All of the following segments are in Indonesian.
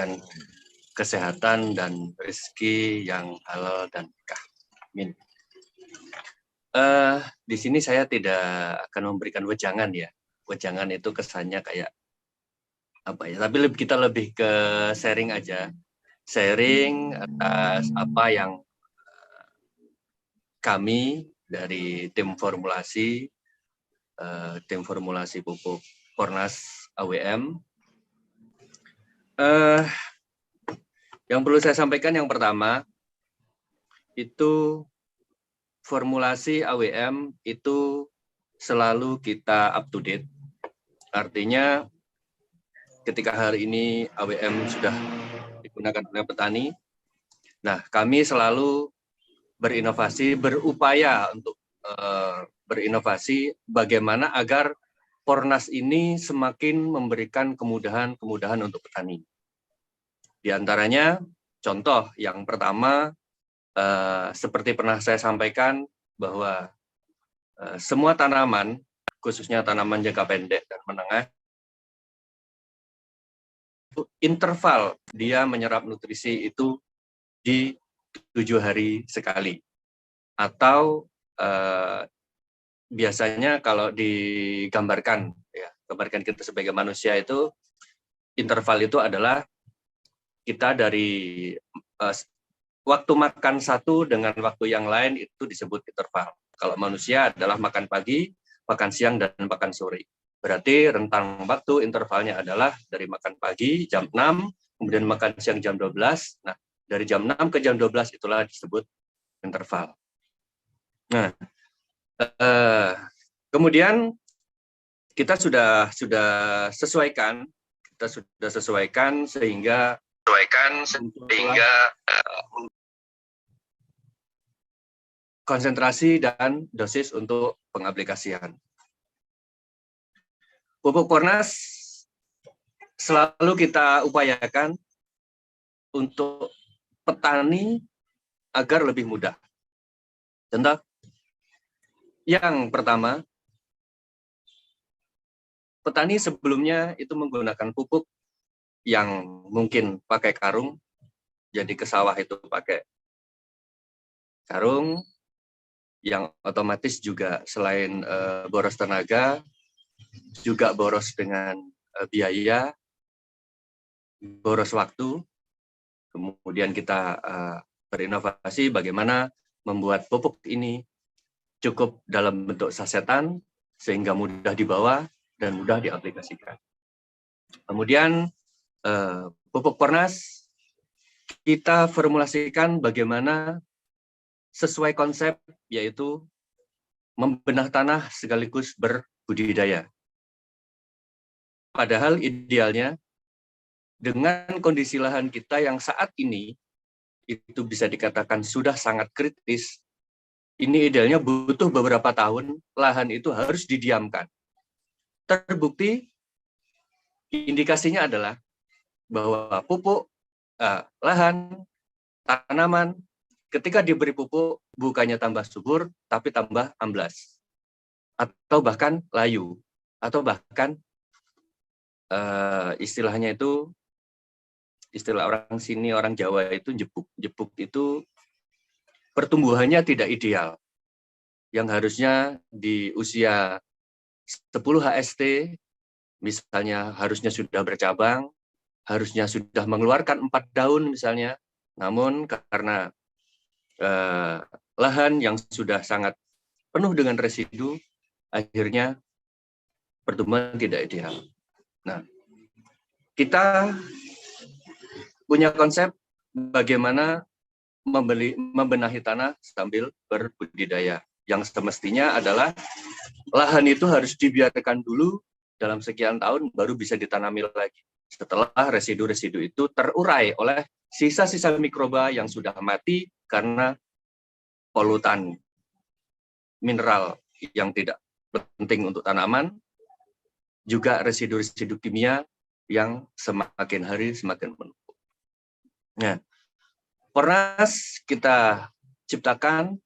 diberikan kesehatan dan rezeki yang halal dan berkah. Amin. Di sini saya tidak akan memberikan wejangan ya. Wejangan itu kesannya kayak apa ya? Tapi kita lebih ke sharing aja. Sharing atas apa yang kami dari tim formulasi pupuk Pornas AWM. Yang perlu saya sampaikan yang pertama, itu formulasi AWM itu selalu kita up to date. Artinya ketika hari ini AWM sudah digunakan oleh petani, nah kami selalu berinovasi, berupaya untuk berinovasi bagaimana agar Pornas ini semakin memberikan kemudahan-kemudahan untuk petani. Di antaranya, contoh yang pertama, seperti pernah saya sampaikan bahwa semua tanaman, khususnya tanaman jangka pendek dan menengah, interval dia menyerap nutrisi itu di 7 hari sekali. Atau biasanya kalau digambarkan, ya, gambarkan kita sebagai manusia itu, interval itu adalah kita dari waktu makan satu dengan waktu yang lain itu disebut interval. Kalau manusia adalah makan pagi, makan siang, dan makan sore. Berarti rentang waktu intervalnya adalah dari makan pagi jam 6, kemudian makan siang jam 12. Nah, dari jam 6 ke jam 12 itulah disebut interval. Nah, kemudian kita sudah sesuaikan, sehingga konsentrasi dan dosis untuk pengaplikasian. Pupuk Pornas selalu kita upayakan untuk petani agar lebih mudah. Contoh, yang pertama, petani sebelumnya itu menggunakan pupuk yang mungkin pakai karung, jadi ke sawah itu pakai karung, yang otomatis juga selain boros tenaga, juga boros dengan biaya, boros waktu. Kemudian kita berinovasi bagaimana membuat pupuk ini cukup dalam bentuk sasetan, sehingga mudah dibawa dan mudah diaplikasikan. Kemudian pupuk Pornas kita formulasikan bagaimana sesuai konsep, yaitu membenah tanah sekaligus berbudidaya. Padahal idealnya, dengan kondisi lahan kita yang saat ini, itu bisa dikatakan sudah sangat kritis, ini idealnya butuh beberapa tahun, lahan itu harus didiamkan. Terbukti, indikasinya adalah bahwa pupuk, lahan, tanaman, ketika diberi pupuk, bukannya tambah subur, tapi tambah amblas. Atau bahkan layu. Atau bahkan istilahnya itu, istilah orang sini, orang Jawa itu jepuk. Jepuk itu pertumbuhannya tidak ideal. Yang harusnya di usia 10 HST, misalnya harusnya sudah bercabang, harusnya sudah mengeluarkan 4 daun misalnya, namun karena lahan yang sudah sangat penuh dengan residu, akhirnya pertumbuhan tidak ideal. Nah, kita punya konsep bagaimana membenahi tanah sambil berbudidaya. Yang semestinya adalah lahan itu harus dibiarkan dulu dalam sekian tahun baru bisa ditanami lagi. Setelah residu-residu itu terurai oleh sisa-sisa mikroba yang sudah mati karena polutan mineral yang tidak penting untuk tanaman, juga residu-residu kimia yang semakin hari semakin menumpuk. Nah, Pornas kita ciptakan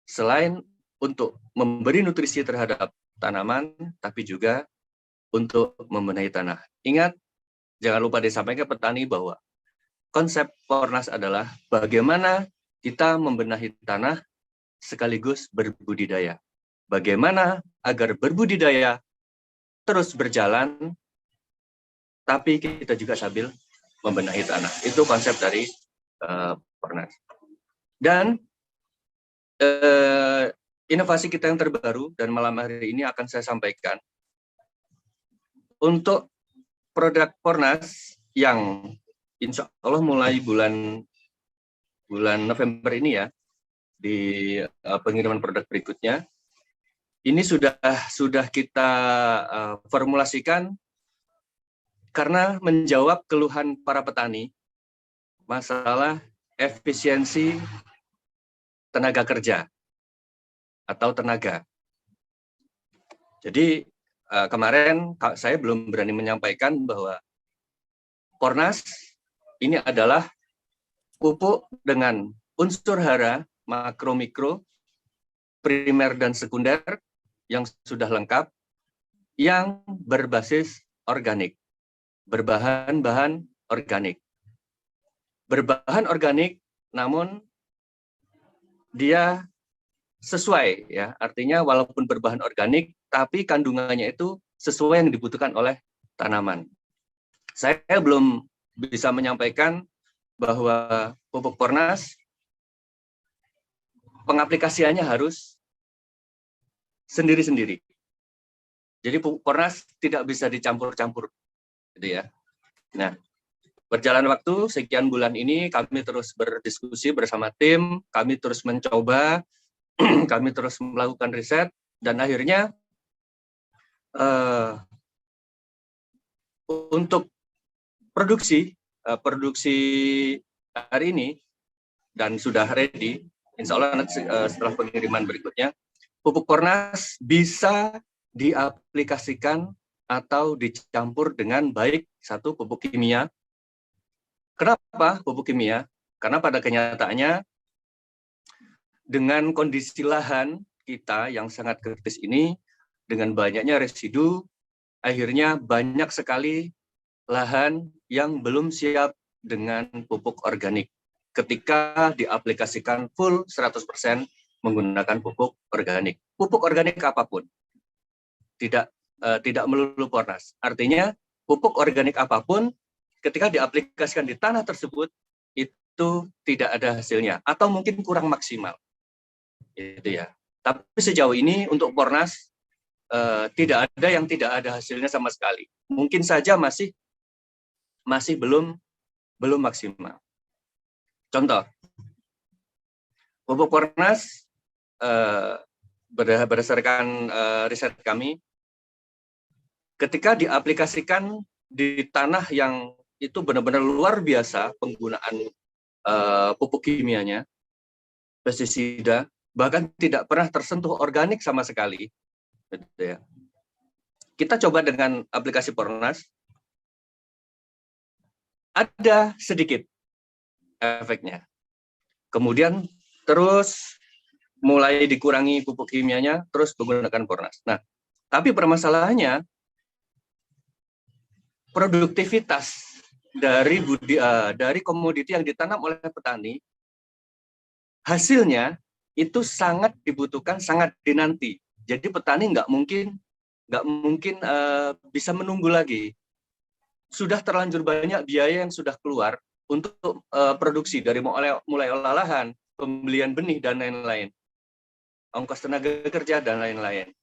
selain untuk memberi nutrisi terhadap tanaman, tapi juga untuk membenahi tanah. Ingat, jangan lupa disampaikan ke petani bahwa konsep Pornas adalah bagaimana kita membenahi tanah sekaligus berbudidaya. Bagaimana agar berbudidaya terus berjalan, tapi kita juga sambil membenahi tanah. Itu konsep dari Pornas. Dan inovasi kita yang terbaru dan malam hari ini akan saya sampaikan untuk produk Pornas yang insya Allah mulai bulan November ini ya, di pengiriman produk berikutnya, ini sudah kita formulasikan karena menjawab keluhan para petani masalah efisiensi tenaga kerja atau tenaga. Jadi kemarin saya belum berani menyampaikan bahwa Pornas ini adalah pupuk dengan unsur hara, makro, mikro, primer dan sekunder yang sudah lengkap, yang berbasis organik, berbahan-bahan organik. Berbahan organik, namun dia sesuai, ya, artinya walaupun berbahan organik, tapi kandungannya itu sesuai yang dibutuhkan oleh tanaman. Saya belum bisa menyampaikan bahwa pupuk Pornas pengaplikasiannya harus sendiri-sendiri. Jadi pupuk Pornas tidak bisa dicampur-campur, gitu ya. Nah, berjalan waktu sekian bulan ini kami terus berdiskusi bersama tim, kami terus mencoba, kami terus melakukan riset, dan akhirnya untuk produksi hari ini dan sudah ready, insya Allah setelah pengiriman berikutnya, pupuk Pornas bisa diaplikasikan atau dicampur dengan baik satu pupuk kimia. Kenapa pupuk kimia? Karena pada kenyataannya dengan kondisi lahan kita yang sangat kritis ini, dengan banyaknya residu, akhirnya banyak sekali lahan yang belum siap dengan pupuk organik ketika diaplikasikan full 100% menggunakan pupuk organik. Pupuk organik apapun, tidak melulu Pornas. Artinya pupuk organik apapun ketika diaplikasikan di tanah tersebut itu tidak ada hasilnya atau mungkin kurang maksimal. Itu ya. Tapi sejauh ini untuk Pornas tidak ada yang tidak ada hasilnya sama sekali. Mungkin saja masih belum maksimal. Contoh, pupuk Pornas berdasarkan riset kami, ketika diaplikasikan di tanah yang itu benar-benar luar biasa penggunaan pupuk kimianya, pestisida, bahkan tidak pernah tersentuh organik sama sekali. Kita coba dengan aplikasi Pornas, ada sedikit efeknya. Kemudian terus mulai dikurangi pupuk kimianya, terus menggunakan Pornas. Nah, tapi permasalahannya produktivitas dari komoditi yang ditanam oleh petani, hasilnya itu sangat dibutuhkan, sangat dinanti. Jadi petani nggak mungkin bisa menunggu lagi. Sudah terlanjur banyak biaya yang sudah keluar untuk produksi, dari mulai olahan, pembelian benih, dan lain-lain, ongkos tenaga kerja, dan lain-lain.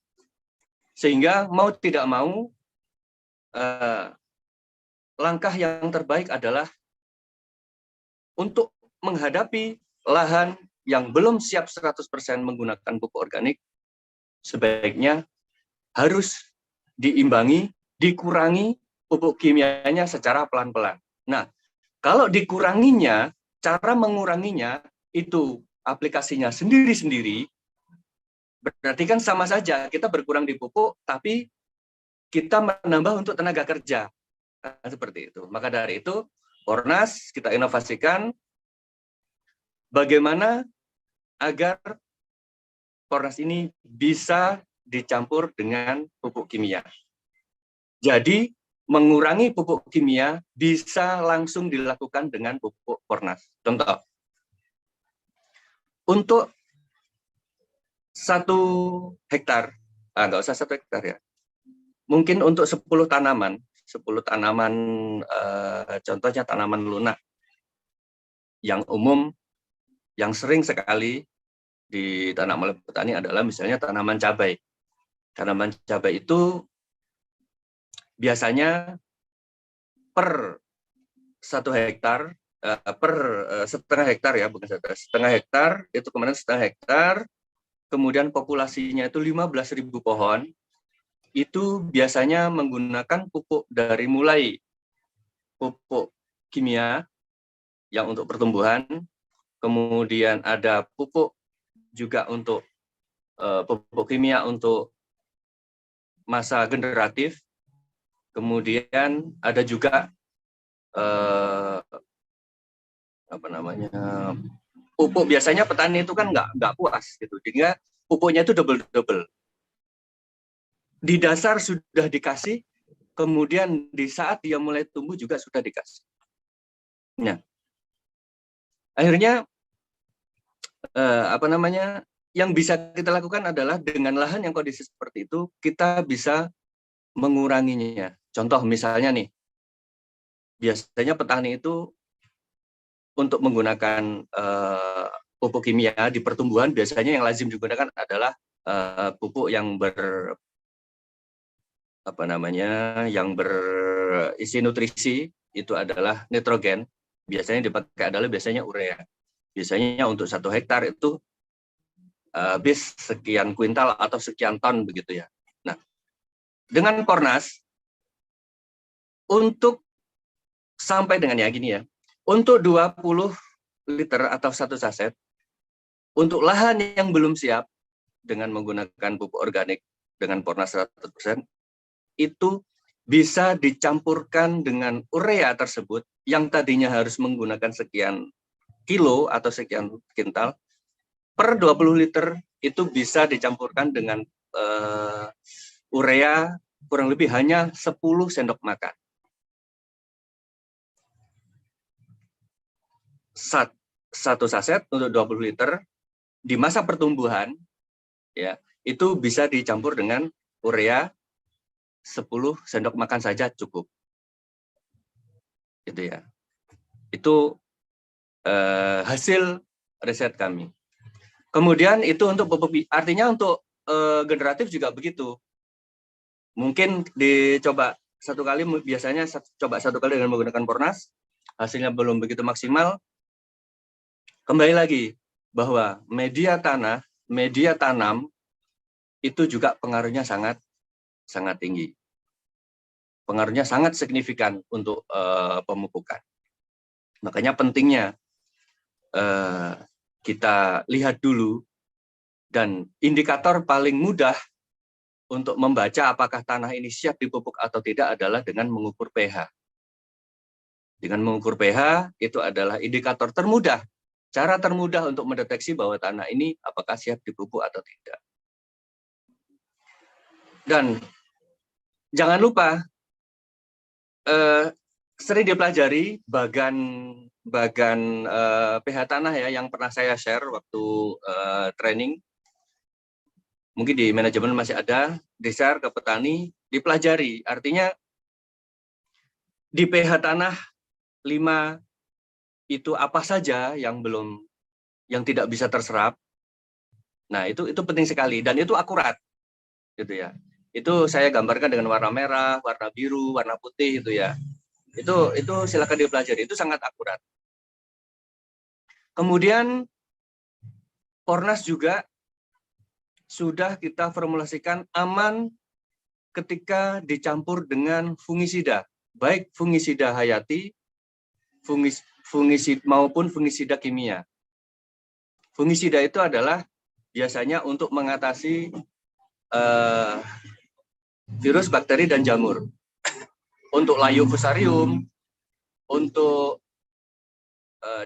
Sehingga mau tidak mau, langkah yang terbaik adalah untuk menghadapi lahan yang belum siap 100% menggunakan pupuk organik, sebaiknya harus diimbangi, dikurangi pupuk kimianya secara pelan-pelan. Nah, kalau dikuranginya, cara menguranginya itu aplikasinya sendiri-sendiri, berarti kan sama saja kita berkurang di pupuk, tapi kita menambah untuk tenaga kerja. Nah, seperti itu. Maka dari itu, Pornas kita inovasikan bagaimana agar Pornas ini bisa dicampur dengan pupuk kimia. Jadi mengurangi pupuk kimia bisa langsung dilakukan dengan pupuk Pornas. Contoh, untuk 1 hektar, nggak usah 1 hektar ya, mungkin untuk 10 tanaman, contohnya tanaman lunak, yang umum, yang sering sekali ditanam oleh petani adalah misalnya tanaman cabai. Tanaman cabai itu biasanya per 1 hektar, per setengah hektar ya, bukan setengah hektar, itu kemudian setengah hektar, kemudian populasinya itu 15.000 pohon, itu biasanya menggunakan pupuk dari mulai pupuk kimia yang untuk pertumbuhan, kemudian ada pupuk juga untuk pupuk kimia untuk masa generatif, kemudian ada juga pupuk. Biasanya petani itu kan nggak puas gitu, sehingga pupuknya itu double. Di dasar sudah dikasih, kemudian di saat dia mulai tumbuh juga sudah dikasih. Nah, akhirnya yang bisa kita lakukan adalah dengan lahan yang kondisi seperti itu, kita bisa menguranginya. Contoh misalnya nih, biasanya petani itu untuk menggunakan pupuk kimia di pertumbuhan, biasanya yang lazim digunakan adalah pupuk yang berisi nutrisi, itu adalah nitrogen. Biasanya dipakai adalah urea. Biasanya untuk 1 hektar itu habis sekian kuintal atau sekian ton begitu ya. Nah, dengan Pornas untuk sampai dengan untuk 20 liter atau 1 saset, untuk lahan yang belum siap dengan menggunakan pupuk organik dengan Pornas 100%, itu bisa dicampurkan dengan urea tersebut yang tadinya harus menggunakan sekian kilo atau sekian kintal, per 20 liter itu bisa dicampurkan dengan urea kurang lebih hanya 10 sendok makan. 1 saset untuk 20 liter di masa pertumbuhan ya, itu bisa dicampur dengan urea 10 sendok makan saja cukup. Gitu ya. Itu hasil riset kami. Kemudian itu untuk artinya untuk generatif juga begitu. Mungkin dicoba 1 kali, biasanya coba 1 kali dengan menggunakan Pornas, hasilnya belum begitu maksimal. Kembali lagi bahwa media tanam itu juga pengaruhnya sangat tinggi. Pengaruhnya sangat signifikan untuk pemupukan. Makanya pentingnya kita lihat dulu, dan indikator paling mudah untuk membaca apakah tanah ini siap dipupuk atau tidak adalah dengan mengukur pH. Dengan mengukur pH itu adalah indikator termudah, cara termudah untuk mendeteksi bahwa tanah ini apakah siap dipupuk atau tidak. Dan jangan lupa, sering dipelajari bagan pH tanah ya, yang pernah saya share waktu training. Mungkin di manajemen masih ada, di-share ke petani, dipelajari. Artinya di pH tanah 5 itu apa saja yang tidak bisa terserap. Nah, itu penting sekali dan itu akurat. Gitu ya. Itu saya gambarkan dengan warna merah, warna biru, warna putih itu ya. Itu silakan dipelajari, itu sangat akurat. Kemudian Pornas juga sudah kita formulasikan aman ketika dicampur dengan fungisida, baik fungisida hayati maupun fungisida kimia. Fungisida itu adalah biasanya untuk mengatasi virus, bakteri, dan jamur. Untuk layu fusarium, untuk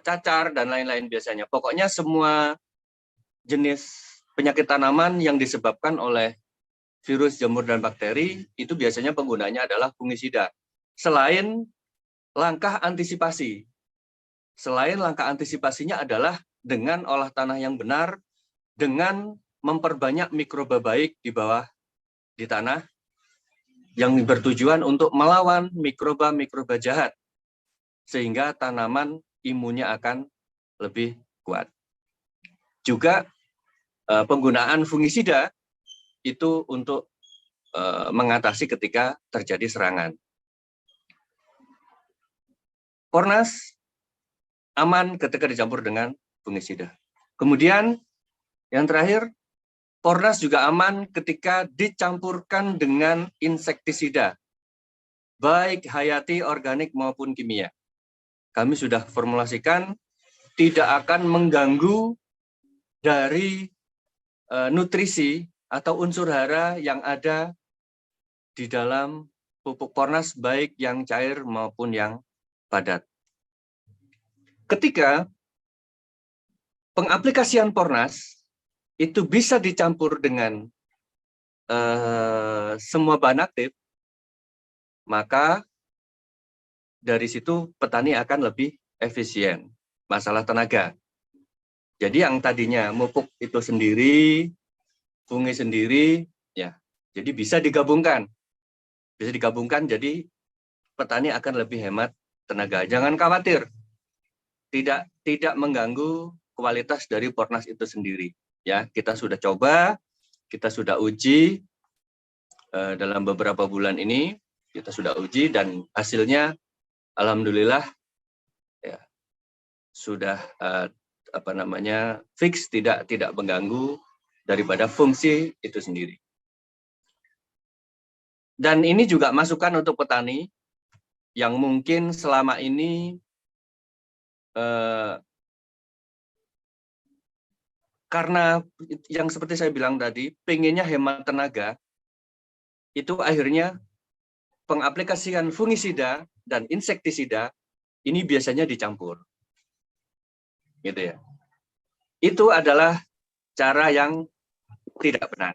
cacar, dan lain-lain biasanya. Pokoknya semua jenis penyakit tanaman yang disebabkan oleh virus, jamur, dan bakteri, itu biasanya penggunanya adalah fungisida. selain langkah antisipasi. Selain langkah antisipasinya adalah dengan olah tanah yang benar, dengan memperbanyak mikroba baik di bawah di tanah yang bertujuan untuk melawan mikroba-mikroba jahat, sehingga tanaman imunnya akan lebih kuat. Juga penggunaan fungisida itu untuk mengatasi ketika terjadi serangan. Pornas aman ketika dicampur dengan fungisida. Kemudian yang terakhir, Pornas juga aman ketika dicampurkan dengan insektisida, baik hayati, organik maupun kimia. Kami sudah formulasikan tidak akan mengganggu dari nutrisi atau unsur hara yang ada di dalam pupuk Pornas, baik yang cair maupun yang padat. Ketika pengaplikasian Pornas itu bisa dicampur dengan semua bahan aktif, maka dari situ petani akan lebih efisien masalah tenaga. Jadi yang tadinya pupuk itu sendiri, fungi sendiri, ya, jadi bisa digabungkan. Bisa digabungkan, jadi petani akan lebih hemat tenaga. Jangan khawatir, tidak mengganggu kualitas dari Pornas itu sendiri. Ya, kita sudah coba, kita sudah uji dalam beberapa bulan ini, kita sudah uji dan hasilnya alhamdulillah ya sudah fix, tidak mengganggu daripada fungsi itu sendiri. Dan ini juga masukan untuk petani yang mungkin selama ini karena yang seperti saya bilang tadi, pengennya hemat tenaga, itu akhirnya pengaplikasian fungisida dan insektisida ini biasanya dicampur. Gitu ya. Itu adalah cara yang tidak benar.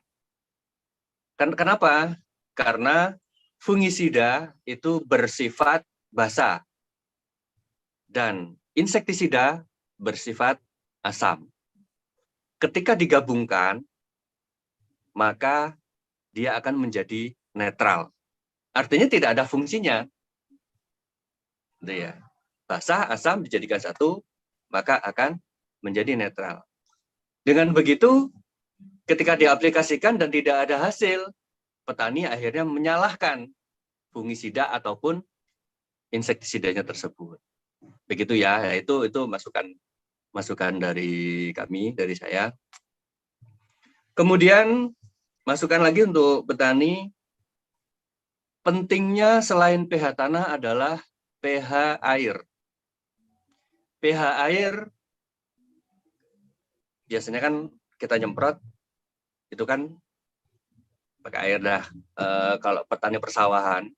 Kenapa? Karena fungisida itu bersifat basa dan insektisida bersifat asam. Ketika digabungkan, maka dia akan menjadi netral. Artinya tidak ada fungsinya. Ya. Basah, asam dijadikan satu, maka akan menjadi netral. Dengan begitu, ketika diaplikasikan dan tidak ada hasil, petani akhirnya menyalahkan fungisida ataupun insektisidanya tersebut. Begitu ya, itu masukan dari kami, dari saya. Kemudian masukan lagi untuk petani, pentingnya selain pH tanah adalah pH air. pH air biasanya kan kita nyemprot itu kan pakai air dah. Kalau petani persawahan,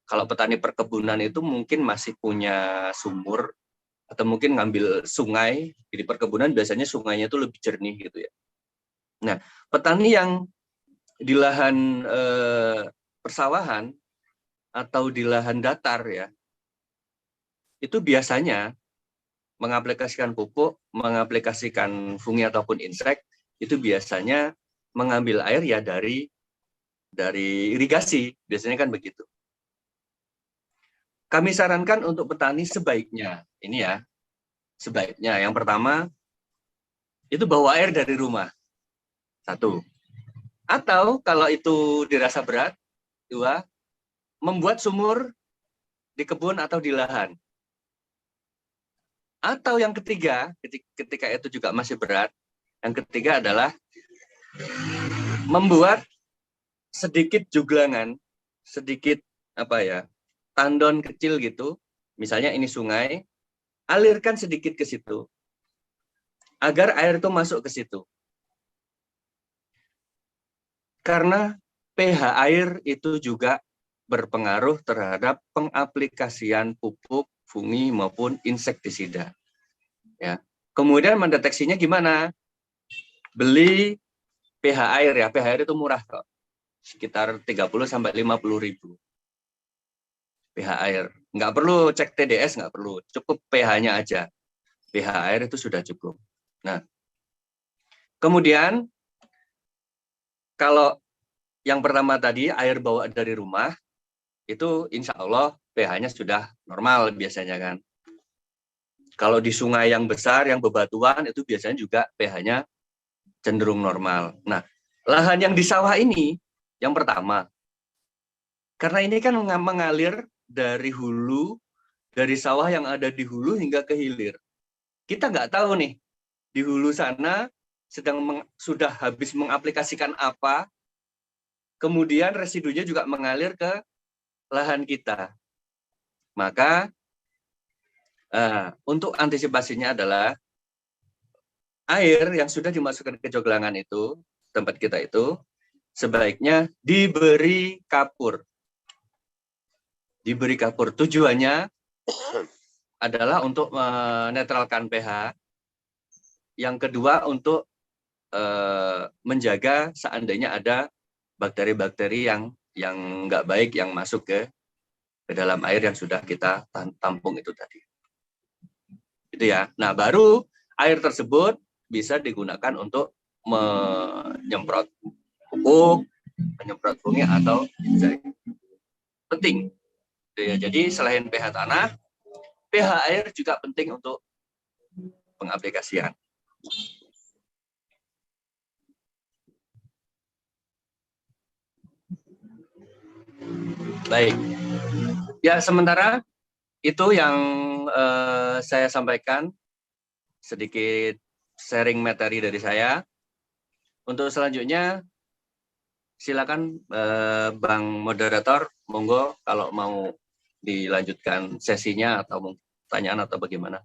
kalau petani perkebunan itu mungkin masih punya sumur atau mungkin ngambil sungai. Di perkebunan biasanya sungainya itu lebih jernih gitu ya. Nah, petani yang di lahan persawahan atau di lahan datar ya, itu biasanya mengaplikasikan pupuk, mengaplikasikan fungi ataupun insek, itu biasanya mengambil air ya dari irigasi, biasanya kan begitu. Kami sarankan untuk petani sebaiknya, ini ya, sebaiknya yang pertama, itu bawa air dari rumah, satu. Atau kalau itu dirasa berat, dua, membuat sumur di kebun atau di lahan. Atau yang ketiga, ketika itu juga masih berat, yang ketiga adalah membuat sedikit juglangan, sedikit tandon kecil gitu, misalnya ini sungai, alirkan sedikit ke situ, agar air itu masuk ke situ. Karena pH air itu juga berpengaruh terhadap pengaplikasian pupuk, fungi maupun insektisida. Ya. Kemudian mendeteksinya gimana? Beli pH air ya, pH air itu murah kok. Sekitar 30 sampai 50 ribu. pH air. Nggak perlu cek TDS, nggak perlu. Cukup pH-nya aja. pH air itu sudah cukup. Nah, kemudian kalau yang pertama tadi, air bawa dari rumah, itu insya Allah pH-nya sudah normal biasanya kan. Kalau di sungai yang besar, yang bebatuan, itu biasanya juga pH-nya cenderung normal. Nah, lahan yang di sawah ini, yang pertama, karena ini kan mengalir dari hulu, dari sawah yang ada di hulu hingga ke hilir. Kita nggak tahu nih, di hulu sana sudah habis mengaplikasikan apa, kemudian residunya juga mengalir ke lahan kita. Maka untuk antisipasinya adalah air yang sudah dimasukkan ke joglangan itu, tempat kita itu, sebaiknya diberi kapur. Diberi kapur. Tujuannya adalah untuk menetralkan pH. Yang kedua untuk menjaga seandainya ada bakteri-bakteri yang nggak baik yang masuk ke dalam air yang sudah kita tampung itu tadi. Itu ya. Nah, baru air tersebut bisa digunakan untuk menyemprot pupuk, menyemprot bunga atau jaring. Penting. Ya, jadi selain pH tanah, pH air juga penting untuk pengaplikasian. Baik. Ya, sementara itu yang saya sampaikan, sedikit sharing materi dari saya. Untuk selanjutnya, silakan Bang Moderator, monggo kalau mau dilanjutkan sesinya atau pertanyaan atau bagaimana.